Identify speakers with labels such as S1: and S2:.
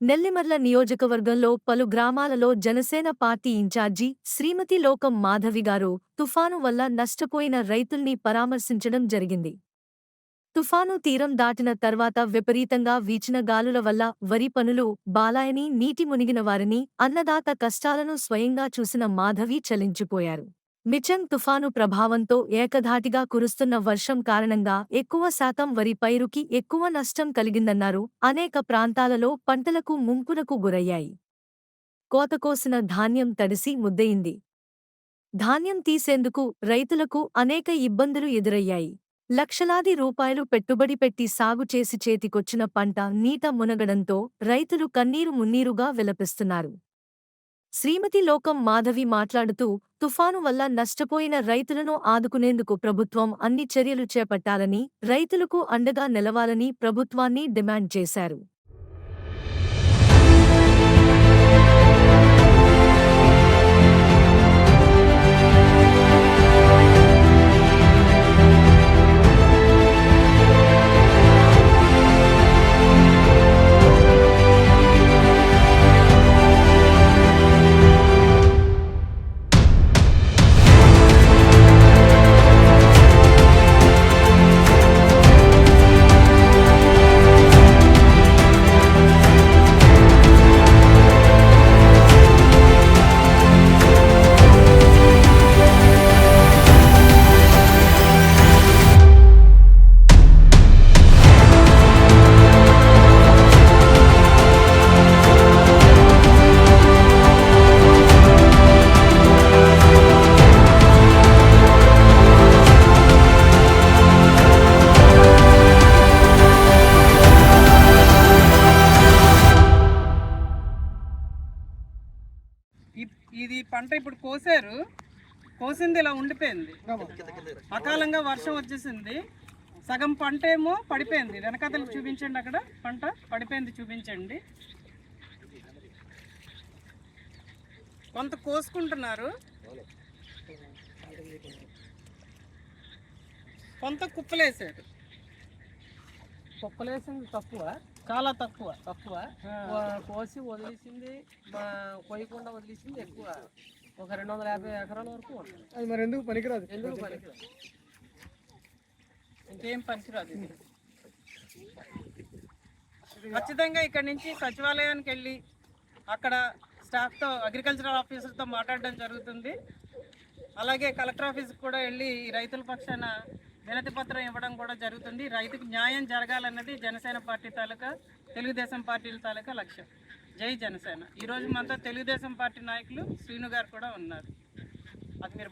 S1: నెల్లిమర్ల నియోజకవర్గంలో పలు గ్రామాలలో జనసేన పార్టీ ఇన్ఛార్జి శ్రీమతి లోకం మాధవి గారు తుఫాను వల్ల నష్టపోయిన రైతుల్ని పరామర్శించడం జరిగింది. తుఫాను తీరం దాటిన తర్వాత విపరీతంగా వీచిన గాలుల వల్ల వరి పనులు బాలాయని నీటి మునిగిన వారిని అన్నదాత కష్టాలను స్వయంగా చూసిన మాధవి చలించిపోయారు. మిచంగ్ తుఫాను ప్రభావంతో ఏకధాటిగా కురుస్తున్న వర్షం కారణంగా ఎక్కువ శాతం వరి పైరుకి ఎక్కువ నష్టం కలిగిందన్నారు. అనేక ప్రాంతాలలో పంటలకు ముంపునకు గురయ్యాయి. కోతకోసిన ధాన్యం తడిసి ముద్దయింది. ధాన్యం తీసేందుకు రైతులకు అనేక ఇబ్బందులు ఎదురయ్యాయి. లక్షలాది రూపాయలు పెట్టుబడి పెట్టి సాగు చేసి చేతికొచ్చిన పంట నీట మునగడంతో రైతులు కన్నీరు మున్నీరుగా విలపిస్తున్నారు. శ్రీమతి లోకం మాధవి మాట్లాడుతూ, తుఫాను వల్ల నష్టపోయిన రైతులను ఆదుకునేందుకు ప్రభుత్వం అన్ని చర్యలు చేపట్టాలని, రైతులకు అండగా నిలవాలని ప్రభుత్వాన్ని డిమాండ్ చేశారు.
S2: ఇది పంట ఇప్పుడు కోసింది ఇలా ఉండిపోయింది. అకాలంగా వర్షం వచ్చేసింది. సగం పంట ఏమో పడిపోయింది. వెనకాతలు చూపించండి, అక్కడ పంట పడిపోయింది చూపించండి. కొంత కోసుకుంటున్నారు, కొంత కుప్పలేసారు.
S3: కుప్పలేసింది తక్కువ,
S2: చాలా తక్కువ.
S3: కోసి వదిలేసింది, కోయకుండా వదిలేసింది ఎక్కువ. ఒక 250 ఎకరాల వరకు ఉంటుంది.
S4: అది మరి ఎందుకు పనికిరాదు?
S2: ఇంకేం పనికిరాదు. ఖచ్చితంగా ఇక్కడ నుంచి సచివాలయానికి వెళ్ళి అక్కడ స్టాఫ్తో, అగ్రికల్చరల్ ఆఫీసర్తో మాట్లాడడం జరుగుతుంది. అలాగే కలెక్టర్ ఆఫీస్కి కూడా వెళ్ళి రైతుల పక్షాన వినతి పత్రం ఇవ్వడం కూడా జరుగుతుంది. రైతుకు న్యాయం జరగాలన్నది జనసేన పార్టీ తాలూకా, తెలుగుదేశం పార్టీల తాలూకా లక్ష్యం. జై జనసేన. ఈరోజు మనతో తెలుగుదేశం పార్టీ నాయకులు శ్రీను గారు కూడా ఉన్నారు. అది మీరు